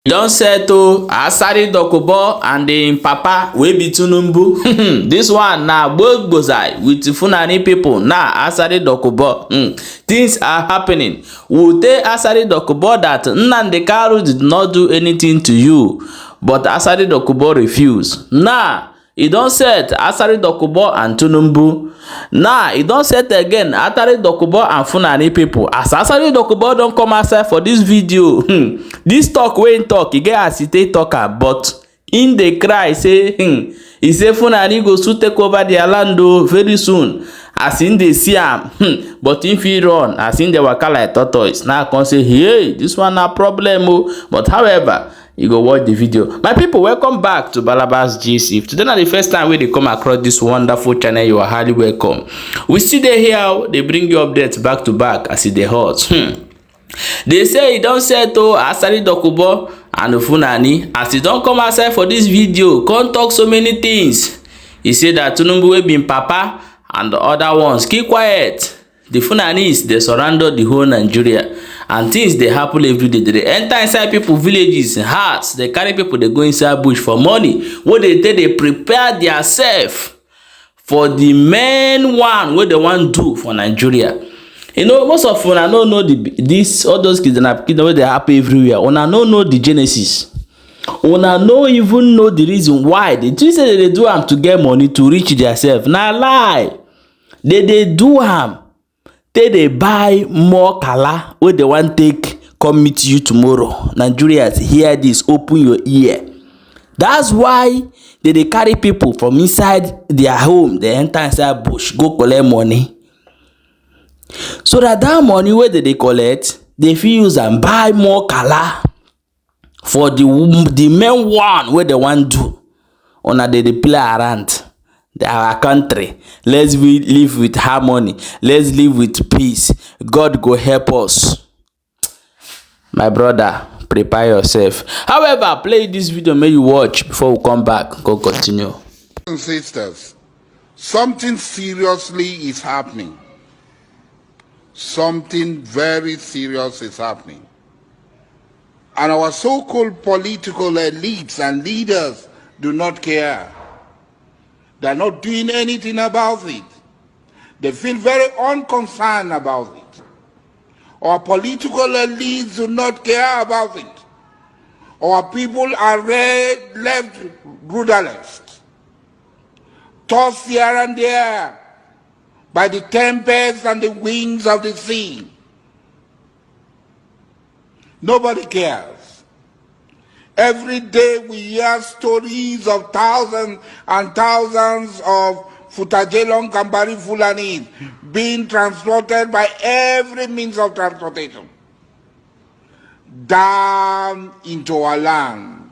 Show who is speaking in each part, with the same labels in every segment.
Speaker 1: Don settle Asari Dokubo and im papa wey be Tinubu. This one na gbozai with Fulani people. Now Asari Dokubo, things are happening. We tell Asari Dokubo that Nnamdi Kanu did not do anything to you, but Asari Dokubo refused. Now e don set Asari Dokubo and Tinubu. Now e don set again Asari Dokubo and Fulani people. As Asari Dokubo don come outside for this video, this talk wey im talk, e get as e take talk am, but im dey cry say e say Fulani go soon take over their land very soon. As im dey see am, but im fit run as im dey waka like tortoise. Now come say, hey, this one na problem o. But however, you go watch the video. My people, welcome back to Balabas Gist. If today na the first time wey dey come across this wonderful channel, you are highly welcome. We still dey here, they bring you updates back to back as e dey hot. They say e don settle Asari Dokubo and Fulani as e don come outside for this video, come talk so many things. He say that Tinubu wey be im papa and the other ones keep quiet. The Fulanis, they surround the whole Nigeria, and things they happen every day. They enter inside people villages, hearts. They carry people, they go inside bush for money. What they prepare themselves for the main one what they want to do for Nigeria. You know, most of una no know this all those kids where they happen everywhere. Una no know the genesis. Una no even know the reason why they do say they do them to get money to reach themselves. Now lie. They do them. They buy more kala where they want take come meet you tomorrow. Nigerians, hear this, open your ear. That's why they carry people from inside their home, they enter inside bush, go collect money. So that money where they collect, they fit use and buy more kala for the main one where they want to. Una they play around. Our country, let's live with harmony, let's live with peace. God go help us. My brother, prepare yourself. However, play this video, may you watch before we come back. Go continue.
Speaker 2: Sisters, something seriously is happening. Something very serious is happening. And our so-called political elites and leaders do not care. They're not doing anything about it. They feel very unconcerned about it. Our political elites do not care about it. Our people are left rudderless, tossed here and there by the tempest and the winds of the sea. Nobody cares. Every day we hear stories of thousands and thousands of Futajelong Kambari Fulani being transported by every means of transportation down into our land,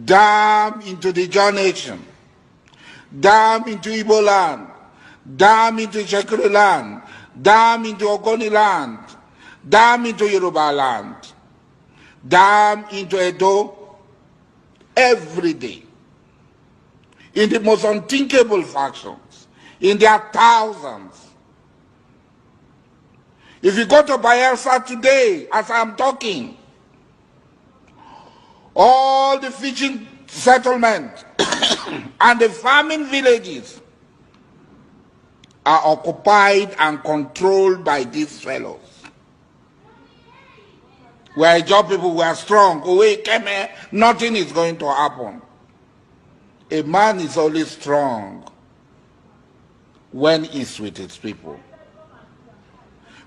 Speaker 2: down into the John Nation, down into Igbo land, down into Shekiri land, down into Ogoni land, down into Yoruba land, down into Edo every day in the most unthinkable factions, in their thousands. If you go to Bayelsa today, as I'm talking, all the fishing settlements and the farming villages are occupied and controlled by these fellows. We are job people, we are strong. Nothing is going to happen. A man is only strong when he's with his people,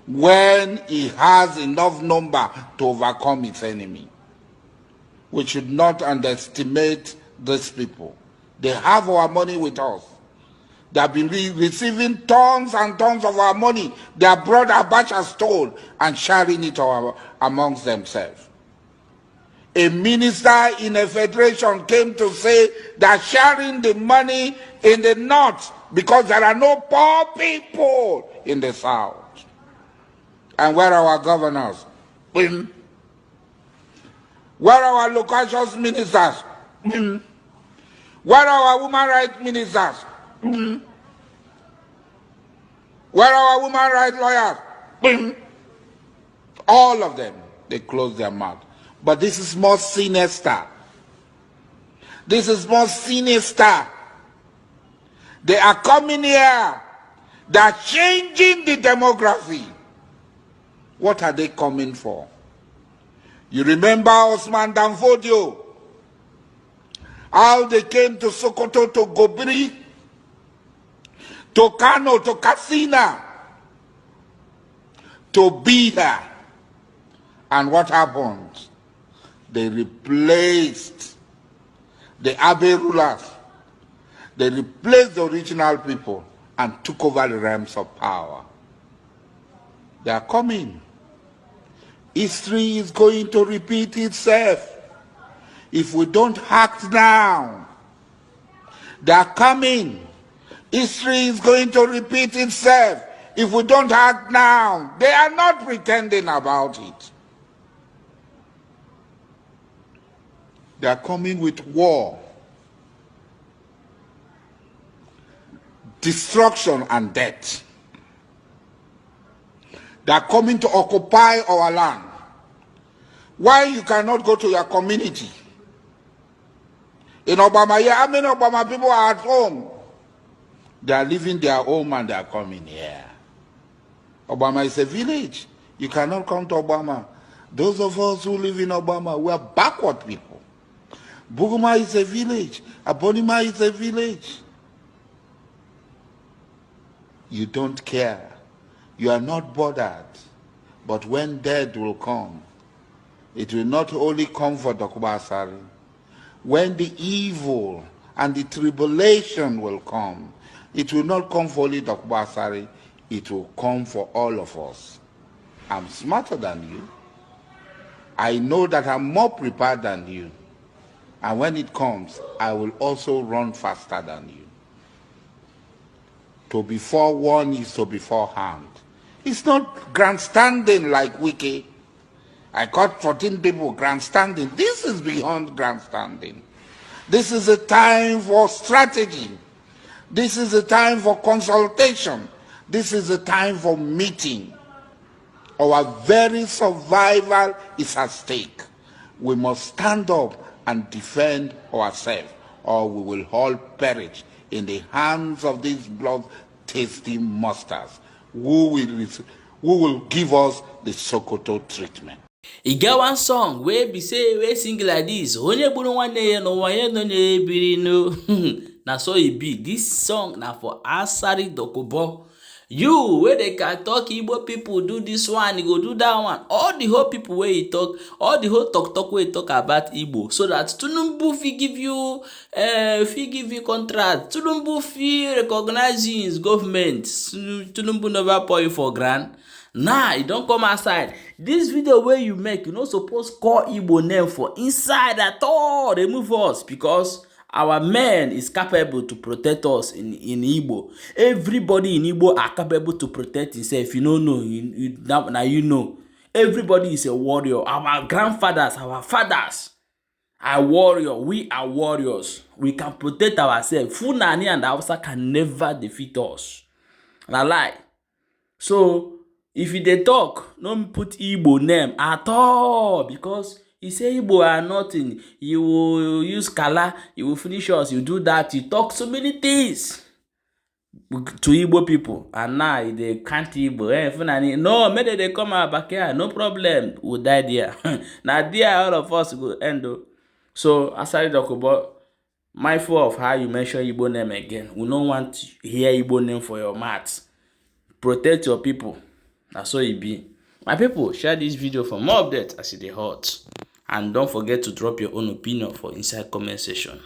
Speaker 2: when he has enough number to overcome his enemy. We should not underestimate these people. They have our money with us. They have been receiving tons and tons of our money. Their brother Abacha stole and sharing it amongst themselves. A minister in a federation came to say that sharing the money in the north because there are no poor people in the south. And where are our governors? Where are our local ministers? Where are our women rights ministers? Where are our women rights lawyers? All of them. they close their mouth. But this is more sinister. This is more sinister. They are coming here. They are changing the demography. What are they coming for? You remember Osman Danfodio? How they came to Sokoto, to Gobiri, to Kano, to Katsina, to be there. And what happened? They replaced the Abe rulers. They replaced the original people and took over the realms of power. They are coming. History is going to repeat itself. If we don't act now, they are coming. History is going to repeat itself. If we don't act now, they are not pretending about it. They are coming with war, destruction and death. They are coming to occupy our land. Why you cannot go to your community? In Obama, how many Obama people are at home? They are leaving their home and they are coming here. Obama is a village. You cannot come to Obama. Those of us who live in Obama, we are backward people. Buguma is a village. Abonima is a village. You don't care. You are not bothered. But when death will come, it will not only come for Dokubo Asari. When the evil and the tribulation will come, it will not come for only Dokubo Asari. It will come for all of us. I'm smarter than you. I know that I'm more prepared than you. And when it comes, I will also run faster than you. To be forewarned is to be forearmed. It's not grandstanding like Wiki. I caught 14 people grandstanding. This is beyond grandstanding. This is a time for strategy. This is a time for consultation. This is a time for meeting. Our very survival is at stake. We must stand up and defend ourselves, or we will all perish in the hands of these blood-tasty monsters who will give us the Sokoto treatment.
Speaker 1: E get one song wey be say wey sing like this: onye gburu nwanne ya n'ụwa ya no na-ebiri no. Na so e be. This song na for Asari Dokubo. You wey they can talk Igbo people do this one, you go do that one. All the whole people where you talk, all the whole talk where you talk about Igbo, so that Tinubu fit give you contract. Tinubu fit recognize you in his government. Tinubu never pour you for grant. Nah, you don't come outside. This video where you make, you not supposed call Igbo name for inside at all. Remove us, because our men is capable to protect us in Igbo. Everybody in Igbo are capable to protect himself. You don't know, now you know. Everybody is a warrior. Our grandfathers, our fathers are warriors. We are warriors. We can protect ourselves. Fulani and Hausa can never defeat us. Na lie. So, if you dey talk, don't put Igbo name at all, because he say Igbo are nothing. You will use Kala, you will finish us, you do that, you talk so many things to Igbo people, and now they can't Igbo. No, maybe they come out back here, no problem, we'll die there. Now there all of us will end. So Asari Dokubo, mindful of how you mention Igbo name again. We don't want to hear Igbo name for your mouth. Protect your people. That's so it be. My people, share this video for more updates as it is hot. And don't forget to drop your own opinion for inside comment section.